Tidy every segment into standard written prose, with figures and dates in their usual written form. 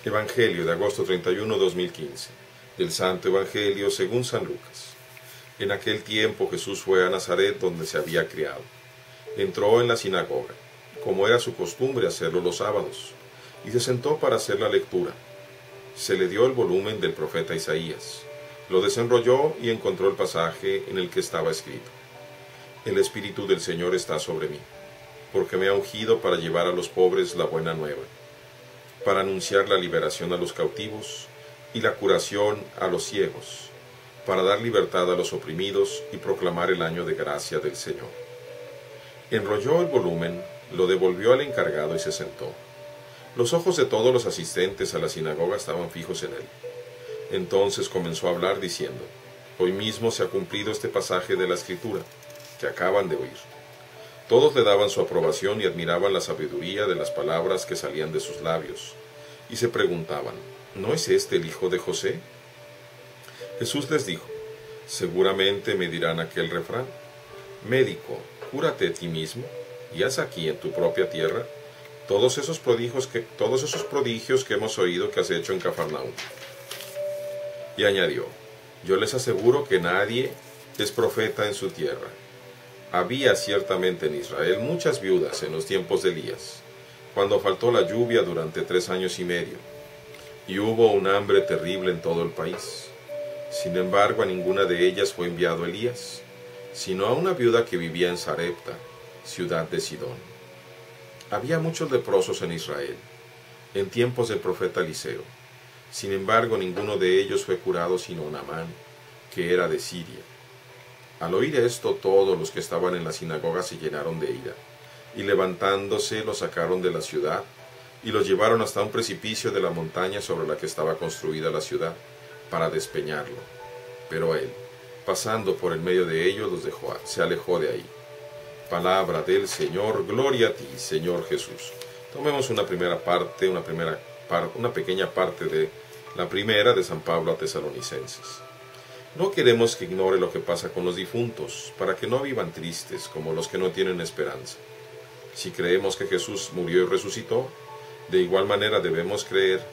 Evangelio de agosto 31, 2015. Del Santo Evangelio según San Lucas. En aquel tiempo Jesús fue a Nazaret, donde se había criado. Entró en la sinagoga, como era su costumbre hacerlo los sábados, y se sentó para hacer la lectura. Se le dio el volumen del profeta Isaías. Lo desenrolló y encontró el pasaje en el que estaba escrito: El Espíritu del Señor está sobre mí, porque me ha ungido para llevar a los pobres la buena nueva, para anunciar la liberación a los cautivos y la curación a los ciegos, para dar libertad a los oprimidos y proclamar el año de gracia del Señor. Enrolló el volumen, lo devolvió al encargado y se sentó. Los ojos de todos los asistentes a la sinagoga estaban fijos en él. Entonces comenzó a hablar diciendo: Hoy mismo se ha cumplido este pasaje de la Escritura que acaban de oír. Todos le daban su aprobación y admiraban la sabiduría de las palabras que salían de sus labios, y se preguntaban: ¿no es este el hijo de José? Jesús les dijo: seguramente me dirán aquel refrán: médico, cúrate a ti mismo, y haz aquí en tu propia tierra todos esos prodigios que hemos oído que has hecho en Cafarnaúm. Y añadió: yo les aseguro que nadie es profeta en su tierra. Había ciertamente en Israel muchas viudas en los tiempos de Elías, cuando faltó la lluvia durante 3 años y medio, y hubo un hambre terrible en todo el país. Sin embargo, a ninguna de ellas fue enviado Elías, sino a una viuda que vivía en Sarepta, ciudad de Sidón. Había muchos leprosos en Israel, en tiempos del profeta Eliseo. Sin embargo, ninguno de ellos fue curado sino Naamán, que era de Siria. Al oír esto, todos los que estaban en la sinagoga se llenaron de ira, y levantándose los sacaron de la ciudad, y los llevaron hasta un precipicio de la montaña sobre la que estaba construida la ciudad, para despeñarlo. Pero él, pasando por el medio de ellos, se alejó de ahí. Palabra del Señor. Gloria a ti, Señor Jesús. Tomemos una pequeña parte de la primera de San Pablo a Tesalonicenses. No queremos que ignore lo que pasa con los difuntos, para que no vivan tristes como los que no tienen esperanza. Si creemos que Jesús murió y resucitó, de igual manera debemos creer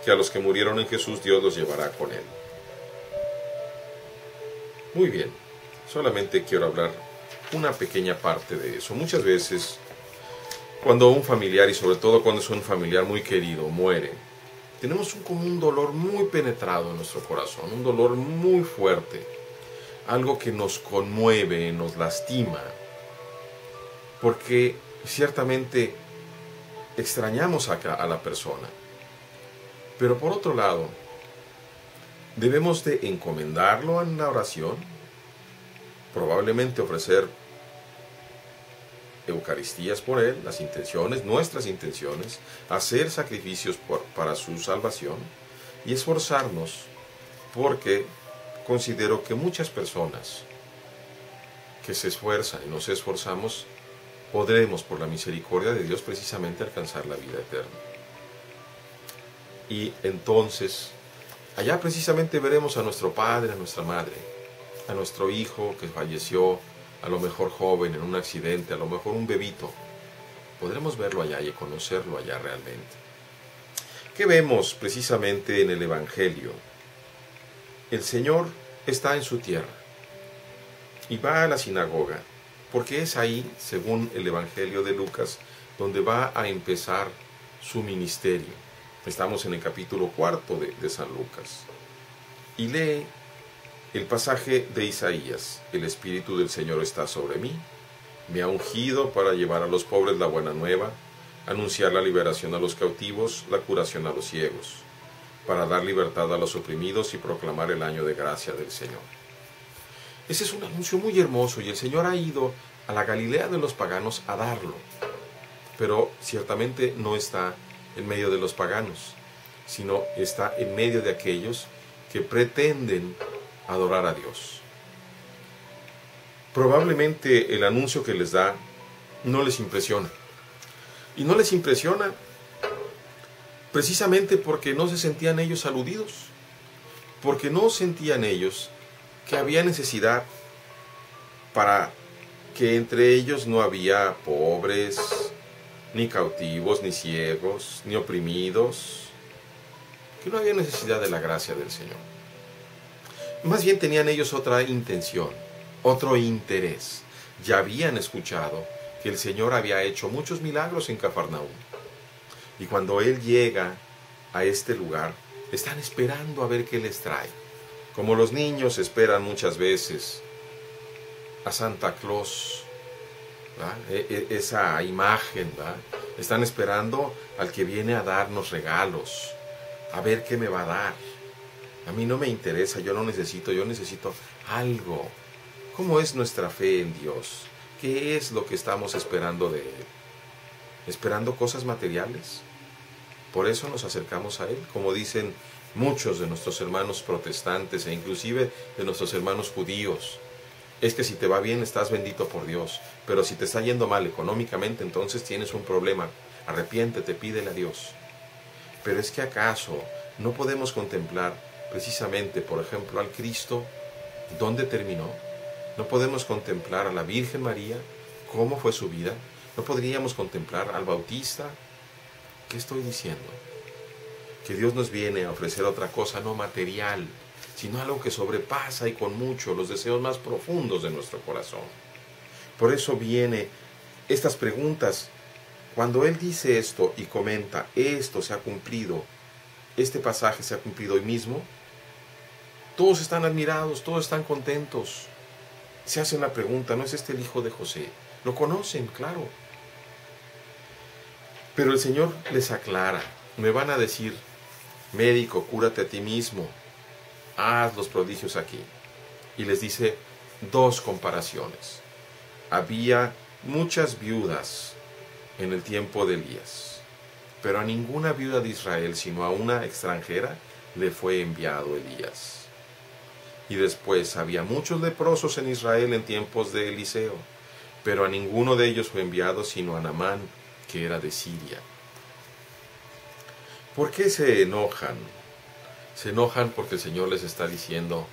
que a los que murieron en Jesús Dios los llevará con él. Muy bien, solamente quiero hablar una pequeña parte de eso. Muchas veces, cuando un familiar, y sobre todo cuando es un familiar muy querido, muere, tenemos como un dolor muy penetrado en nuestro corazón, un dolor muy fuerte, algo que nos conmueve, nos lastima, porque ciertamente extrañamos a la persona. Pero por otro lado, debemos de encomendarlo en la oración, probablemente ofrecer eucaristías por él, las intenciones, nuestras intenciones, hacer sacrificios para su salvación y esforzarnos, porque considero que muchas personas que se esfuerzan y nos esforzamos, podremos por la misericordia de Dios precisamente alcanzar la vida eterna. Y entonces, allá precisamente veremos a nuestro padre, a nuestra madre, a nuestro hijo que falleció, a lo mejor joven en un accidente, a lo mejor un bebito. Podremos verlo allá y conocerlo allá realmente. ¿Qué vemos precisamente en el Evangelio? El Señor está en su tierra y va a la sinagoga, porque es ahí, según el Evangelio de Lucas, donde va a empezar su ministerio. Estamos en el capítulo 4 de San Lucas. Y lee el pasaje de Isaías: el Espíritu del Señor está sobre mí, me ha ungido para llevar a los pobres la buena nueva, anunciar la liberación a los cautivos, la curación a los ciegos, para dar libertad a los oprimidos y proclamar el año de gracia del Señor. Ese es un anuncio muy hermoso, y el Señor ha ido a la Galilea de los paganos a darlo, pero ciertamente no está en medio de los paganos, sino está en medio de aquellos que pretenden adorar a Dios. Probablemente el anuncio que les da no les impresiona. Y no les impresiona precisamente porque no se sentían ellos aludidos, porque no sentían ellos que había necesidad, para que entre ellos no había pobres, ni cautivos, ni ciegos, ni oprimidos, que no había necesidad de la gracia del Señor. Más bien tenían ellos otra intención, otro interés. Ya habían escuchado que el Señor había hecho muchos milagros en Cafarnaúm. Y cuando Él llega a este lugar, están esperando a ver qué les trae. Como los niños esperan muchas veces a Santa Claus, ¿verdad? Esa imagen, ¿verdad? Están esperando al que viene a darnos regalos, a ver qué me va a dar. A mí no me interesa, yo necesito algo. ¿Cómo es nuestra fe en Dios? ¿Qué es lo que estamos esperando de Él? ¿Esperando cosas materiales? Por eso nos acercamos a Él, como dicen muchos de nuestros hermanos protestantes e inclusive de nuestros hermanos judíos. Es que si te va bien estás bendito por Dios, pero si te está yendo mal económicamente, entonces tienes un problema. Arrepiéntete, pídele a Dios. Pero es que ¿acaso no podemos contemplar precisamente, por ejemplo, al Cristo, dónde terminó? ¿No podemos contemplar a la Virgen María, cómo fue su vida? ¿No podríamos contemplar al Bautista? ¿Qué estoy diciendo? Que Dios nos viene a ofrecer otra cosa no material, sino algo que sobrepasa y con mucho los deseos más profundos de nuestro corazón. Por eso vienen estas preguntas. Cuando Él dice esto y comenta, esto se ha cumplido, este pasaje se ha cumplido hoy mismo, todos están admirados, todos están contentos. Se hacen la pregunta, ¿no es este el hijo de José? Lo conocen, claro. Pero el Señor les aclara. Me van a decir, médico, cúrate a ti mismo, haz los prodigios aquí. Y les dice dos comparaciones. Había muchas viudas en el tiempo de Elías, pero a ninguna viuda de Israel, sino a una extranjera, le fue enviado Elías. Y después había muchos leprosos en Israel en tiempos de Eliseo, pero a ninguno de ellos fue enviado sino a Naamán, que era de Siria. ¿Por qué se enojan? Se enojan porque el Señor les está diciendo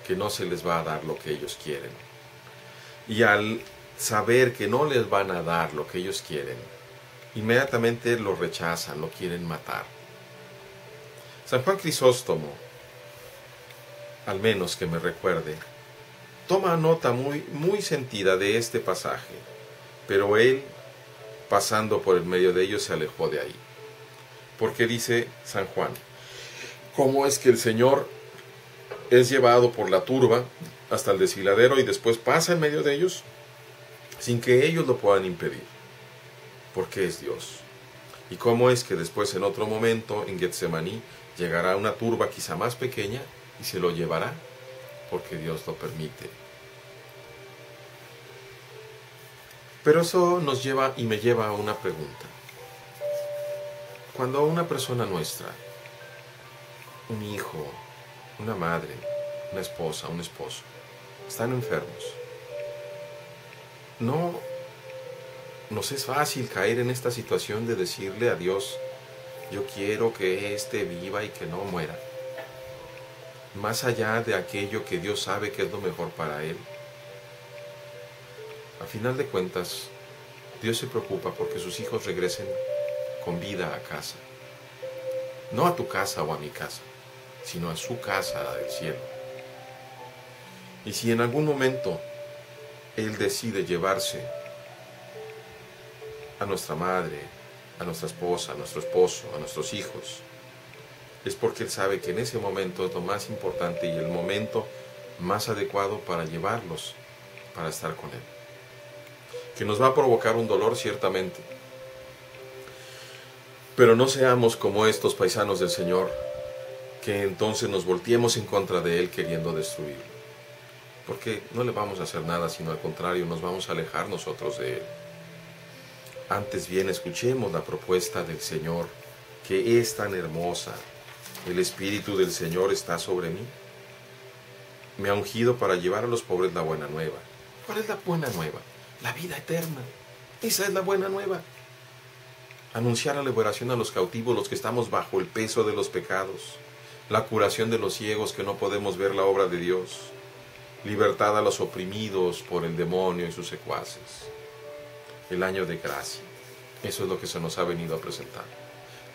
que no se les va a dar lo que ellos quieren. Y al saber que no les van a dar lo que ellos quieren, inmediatamente lo rechazan, lo quieren matar. San Juan Crisóstomo, al menos que me recuerde, toma nota muy sentida de este pasaje, pero él, pasando por el medio de ellos, se alejó de ahí. Porque dice San Juan, ¿cómo es que el Señor es llevado por la turba hasta el desfiladero y después pasa en medio de ellos sin que ellos lo puedan impedir? Porque es Dios. ¿Y cómo es que después, en otro momento, en Getsemaní, llegará una turba quizá más pequeña y se lo llevará? Porque Dios lo permite. Pero eso nos lleva y me lleva a una pregunta. Cuando una persona nuestra, un hijo, una madre, una esposa, un esposo, están enfermos, no nos es fácil caer en esta situación de decirle a Dios, yo quiero que éste viva y que no muera, más allá de aquello que Dios sabe que es lo mejor para él. A final de cuentas, Dios se preocupa porque sus hijos regresen con vida a casa. No a tu casa o a mi casa, sino a su casa del cielo. Y si en algún momento Él decide llevarse a nuestra madre, a nuestra esposa, a nuestro esposo, a nuestros hijos, es porque Él sabe que en ese momento es lo más importante y el momento más adecuado para llevarlos, para estar con Él. Que nos va a provocar un dolor ciertamente, pero no seamos como estos paisanos del Señor, que entonces nos volteemos en contra de Él queriendo destruirlo, porque no le vamos a hacer nada, sino al contrario, nos vamos a alejar nosotros de Él. Antes bien, escuchemos la propuesta del Señor, que es tan hermosa. El Espíritu del Señor está sobre mí. Me ha ungido para llevar a los pobres la buena nueva. ¿Cuál es la buena nueva? La vida eterna. Esa es la buena nueva. Anunciar la liberación a los cautivos, los que estamos bajo el peso de los pecados. La curación de los ciegos que no podemos ver la obra de Dios. Libertad a los oprimidos por el demonio y sus secuaces. El año de gracia. Eso es lo que se nos ha venido a presentar.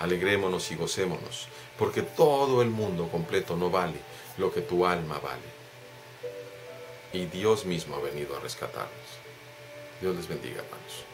Alegrémonos y gocémonos, porque todo el mundo completo no vale lo que tu alma vale. Y Dios mismo ha venido a rescatarnos. Dios les bendiga, hermanos.